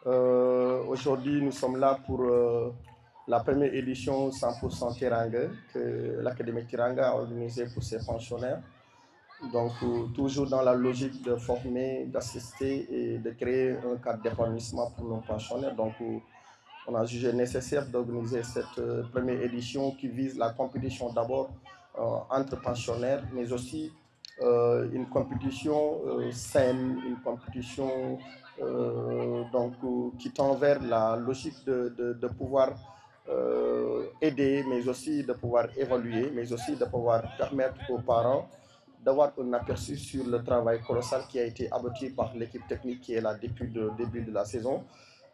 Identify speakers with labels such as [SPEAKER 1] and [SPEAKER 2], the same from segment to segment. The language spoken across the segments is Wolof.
[SPEAKER 1] Aujourd'hui, nous sommes là pour la première édition 100% Teranga que l'Académie Teranga a organisée pour ses pensionnaires. Donc, toujours dans la logique de former, d'assister et de créer un cadre d'épanouissement pour nos pensionnaires. Donc, on a jugé nécessaire d'organiser cette première édition qui vise la compétition d'abord entre pensionnaires, mais aussi une compétition saine, une compétition qui tend vers la logique de pouvoir aider, mais aussi de pouvoir évaluer, mais aussi de pouvoir permettre aux parents d'avoir un aperçu sur le travail colossal qui a été abattu par l'équipe technique qui est là depuis le début de la saison.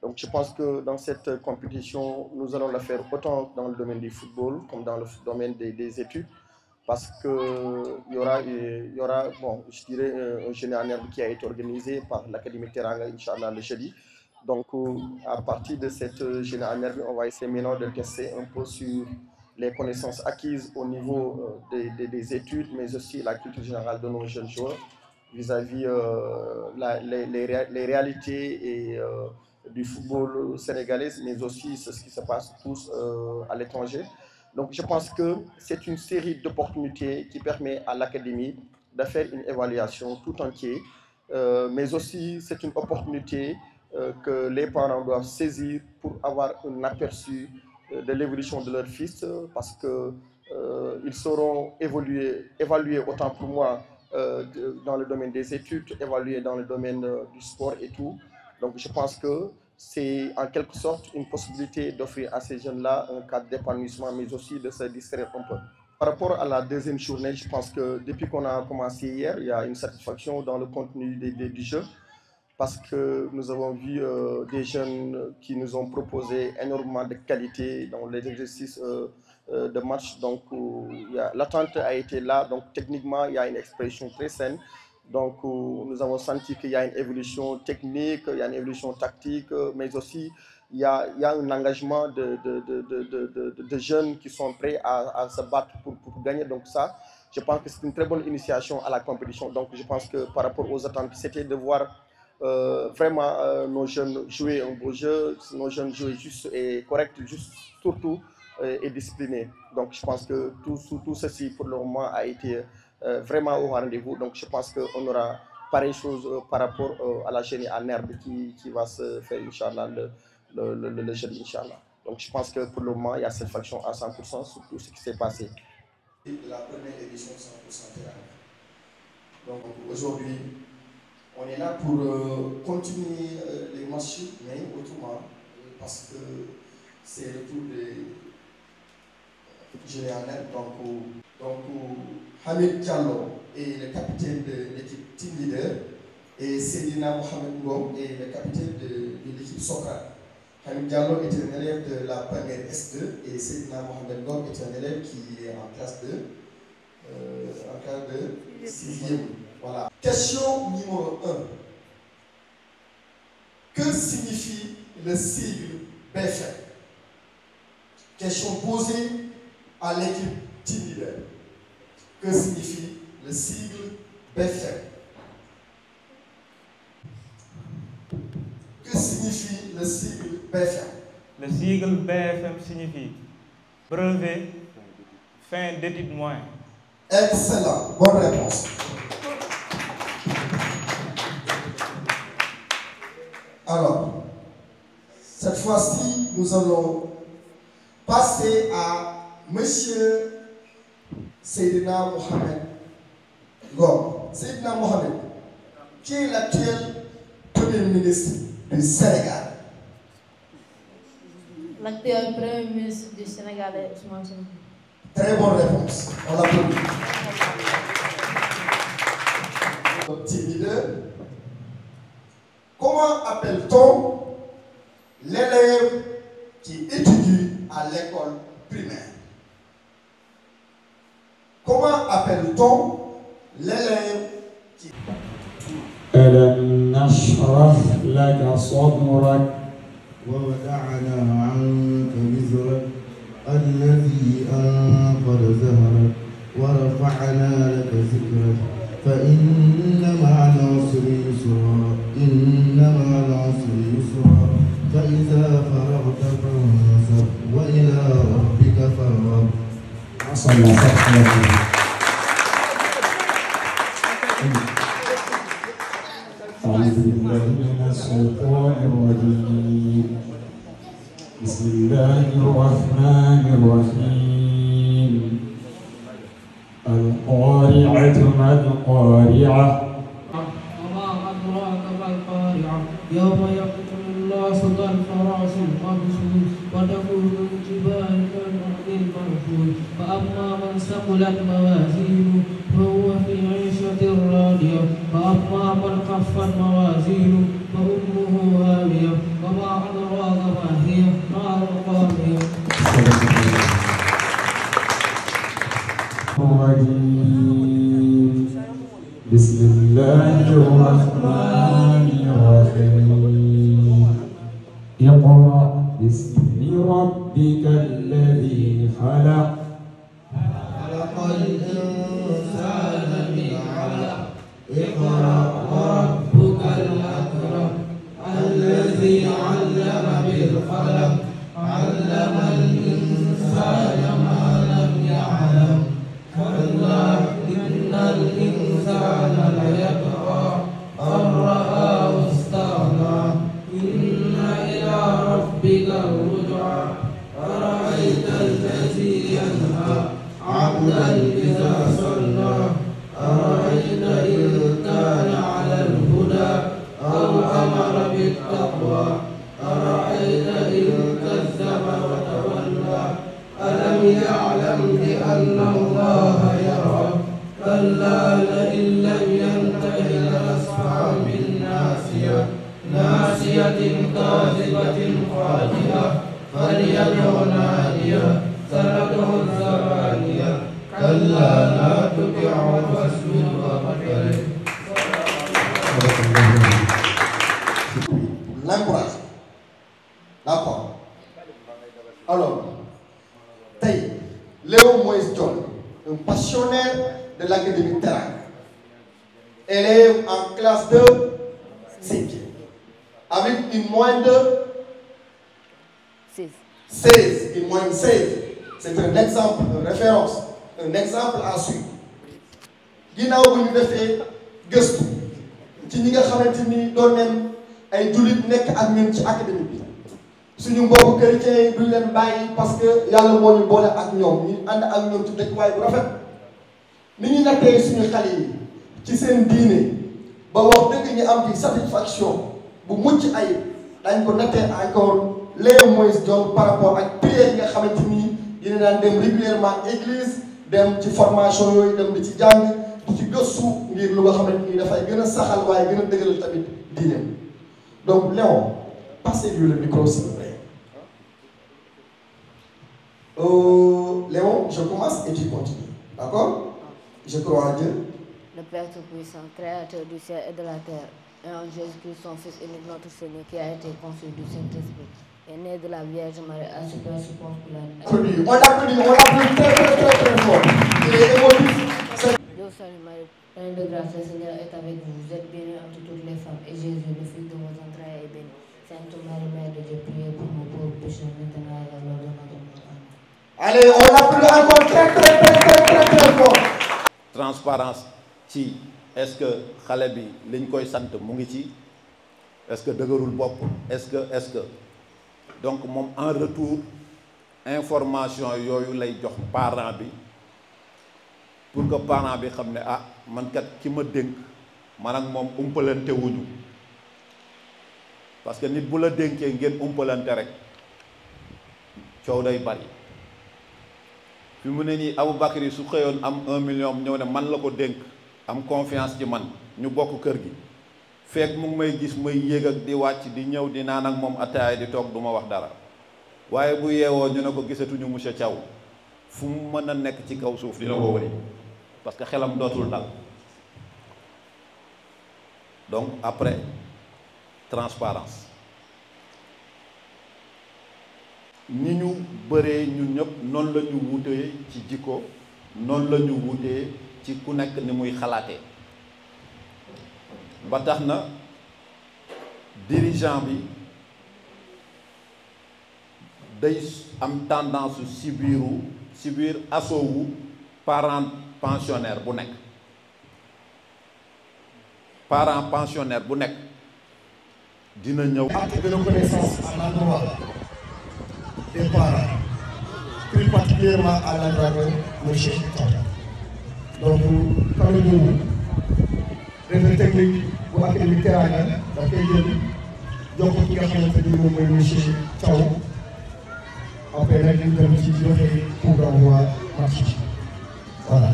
[SPEAKER 1] Donc je pense que dans cette compétition, nous allons la faire autant dans le domaine du football comme dans le domaine des études, parce qu'il y aura bon, je dirais, un génie en herbe qui a été organisé par l'Académie Teranga, Inch'Allah, le jeudi. Donc à partir de cette génie en herbe, on va essayer maintenant de tester un peu sur les connaissances acquises au niveau des études, mais aussi la culture générale de nos jeunes joueurs vis-à-vis les réalités et du football sénégalais, mais aussi ce qui se passe tous à l'étranger. Donc je pense que c'est une série d'opportunités qui permet à l'Académie de faire une évaluation tout entière, mais aussi c'est une opportunité que les parents doivent saisir pour avoir un aperçu de l'évolution de leur fils, parce qu'ils seront évalués autant pour moi dans le domaine des études, évalués dans le domaine du sport et tout. Donc je pense que c'est en quelque sorte une possibilité d'offrir à ces jeunes-là un cadre d'épanouissement, mais aussi de se distraire un peu. Par rapport à la deuxième journée, je pense que depuis qu'on a commencé hier, il y a une satisfaction dans le contenu du jeu, parce que nous avons vu des jeunes qui nous ont proposé énormément de qualité dans les exercices de match. Donc l'attente a été là, donc techniquement il y a une expression très saine. Donc nous avons senti qu'il y a une évolution technique, il y a une évolution tactique, mais aussi il y a un engagement de jeunes qui sont prêts à se battre pour gagner. Donc ça, je pense que c'est une très bonne initiation à la compétition. Donc je pense que par rapport aux attentes, c'était de voir vraiment nos jeunes jouer un beau jeu, nos jeunes jouer juste et correct, juste surtout et disciplinés. Donc je pense que tout ceci pour le moment a été vraiment au rendez-vous. Donc je pense qu'on aura pareille chose par rapport à la génie en herbe qui va se faire, Inch'Allah, le jeudi, Inch'Allah. Donc je pense que pour le moment, il y a cette faction à 100% sur tout ce qui s'est passé. La première édition 100% Teranga. Donc aujourd'hui, on est là pour continuer les matchs, mais autrement, parce que c'est le tour des génies en herbe. Donc Hamid Diallo est le capitaine de l'équipe Team Leader et Seydina Mohamed Ngom est le capitaine de l'équipe Socrate. Hamid Diallo est un élève de la première S2 et Seydina Mohamed Ngom est un élève qui est en classe de 6e. Voilà. Question numéro 1. Que signifie le sigle BFM? Question posée à l'équipe Team Leader. Que signifie le sigle BFM? Que signifie le sigle BFM?
[SPEAKER 2] Le sigle BFM signifie brevet fin d'études moyennes.
[SPEAKER 1] Excellent, bonne réponse. Alors, cette fois-ci, nous allons passer à Monsieur Seydina Mohamed Ngom. Seydina Mohamed, qui est l'actuel Premier ministre du Sénégal?
[SPEAKER 3] L'actuel Premier ministre du Sénégal est Ousmane Sonko.
[SPEAKER 1] Très bonne réponse. On l'applaudit. Team leader. Comment appelle-t-on l'élève qui étudie à l'école primaire? Comment appelle-t-on l'élève qui...
[SPEAKER 4] ألم نشرح لك صدرك ووضعنا عنك وزرك الذي أنقض ظهرك ورفعنا لك ذكرك فإن مع العسر يسرا إن مع العسر يسرا صلى على النبي. أعوذ بالله من الشيطان الرجيم. بسم الله الرحمن الرحيم. القارعة ما القارعة.
[SPEAKER 5] وما أدراك ما القارعة يوم يقتل الله كالفراش المبثوث وتكون الجبال كالعهن المنفوش فأما من ثقلت موازينه فهو في عيشة راضية وأما من خفت موازينه فأمه هاوية وما أدراك ما هي نار حامية.
[SPEAKER 4] بسم الله الرحمن الرحيم. اقرأ باسم ربك الذي خلق.
[SPEAKER 5] خلق الإنسان من علق. اقرأ وربك الأكرم الذي علم بالقلم علم الإنسان ما لم يعلم كلا إن الإنسان ليطغى أن رآه استغنى إن إلى ربك الرجعى أرأيت الذي ينهى عبدا إذا صلى أرأيت إن كان على الهدى أو أمر بالتقوى أرأيت إن كذب وتولى ألم يعلم بأن الله يرى كلا لئن لم ينته لنسفعا بالناصية ناصية كاذبة خاطئة فليدع نادية سندع الزبانية كلا لا تطعه واسجد واقترب.
[SPEAKER 6] L'encourage. D'accord. Alors, Léo Moïse John, un passionnaire de l'académie Terang, élève en classe de 5, avec une moyenne de 16, une moyenne 16. C'est un exemple, une référence, un exemple à suivre. Ginnaaw bu ñu defee gëstu ci ñi nga xamante ni doon nañ ay jullit nekk ak ñun ci académie bi suñu mbokku chrétiens yi duñ leen bàyyi parce que yàlla moo ñu boole ak ñoom ñu ànd ak ñoom ci dëkkuwaay bu rafet ni ñu nattee suñu xale yi ci seen diine ba wax dëgg ñu am ci satisfaction bu mucc ayib dañ ko nattee encore Léo Moïse John par rapport ak prière yi nga xamante ni dina daan dem régulièrement église dem ci formation yooyu dem di ci jàng di ci gëstu ngir lu nga xamante ni dafay gën a saxal waaye gën a dëgëral tamit diine donc Léon passez-lui le micro s'il vous plaît. Léon, je commence et tu continues. D'accord? Je crois en Dieu.
[SPEAKER 3] Le Père Tout-Puissant, Créateur du ciel et de la terre, et en Jésus-Christ, son Fils unique, notre Seigneur, qui a été conçu du Saint-Esprit, est né de la Vierge Marie, assis dans ce Ponce Pilate.
[SPEAKER 6] On l'applaudit très fort. Il est émotif.
[SPEAKER 3] Dieu salue Marie, pleine de grâce, le Seigneur est avec vous. Vous êtes bénie entre toutes les femmes, et Jésus, le fruit de vos entrailles, est béni. Sainte Marie, Mère de Dieu, priez pour nous pauvres pécheurs, maintenant et à l'heure de notre mort.
[SPEAKER 6] Allez, on l'applaudit encore très fort.
[SPEAKER 7] Transparence ci est-ce que xale bi liñ koy sant mu ngi ci est-ce que dëgërul bopp est-ce que donc moom en retour information yooyu lay jox parent bi pour que parent bi xam ne ah man kat ki ma dénk man ak moom umpalante wuñu parce que nit bu la dénkee ngeen umpalante rek coow day bari fi mu ne nii Aboubacry su xëyoon am 1 million ñëw ne man la ko dénk am confiance ci man ñu bokk kër gi fekk mu ngi may gis may yéeg ak di wàcc di ñëw di naan ak moom ataaya di toog du ma wax dara waaye bu yeewoo ñu ne ko gisatuñu monsieur Thiaw fu mu mën a nekk ci kaw suuf dina ko wëri parce que xelam dootul dal donc après transparence ni ñu bëree ñun ñëpp noonu la ñu wutee ci jikko noonu la ñu wutee ci ku nekk ni muy xalaatee ba tax na dirigeant bi day am tendance su sibiru ci biir asso wu parent pensionnaire bu nekk parent pensionnaire bu nekk dina ñëw.
[SPEAKER 6] acte de reconnaissance à l'endroit des parents, plus particulièrement à l'endroit de monsieur Thiaw. Donc famille boobu réseau technique bu académie Teranga da koy jël jox ko ki nga xamante ni moom mooy monsieur Thiaw. Après nag ñu dem ci joxe coup d'envoi match bi voilà.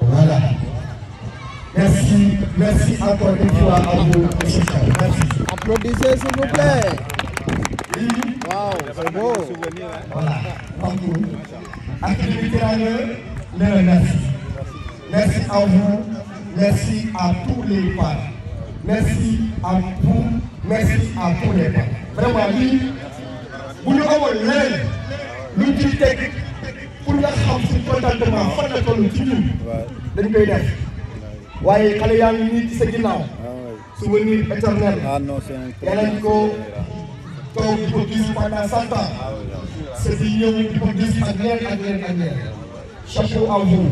[SPEAKER 6] Voilà. Merci encore une fois à vous, monsieur Thiaw. Merci.
[SPEAKER 5] Applaudissez s'il vous plaît. Wow, c'est beau.
[SPEAKER 6] Voilà. Donc, Académie Teranga, merci. Merci à vous. Merci à tous les parents. Merci à vous. Merci à tous les parents. Vraiment, lii bu ñu amoon leneen lu ci teg pour nga xam si contentement fan la toll ci ñun dañ koy def waaye xale yaa ngi nii ci sa ginnaaw souvenir éternel yàlla ñu ko toog di ko gis pendant 100 ans c'est di ñëw di ko gis ak leen ak leen ak leen chapeau à vous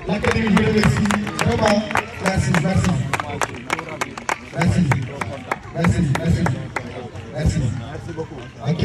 [SPEAKER 6] l'académie vous remercie vraiment merci merci merci merci merci merci beaucoup ok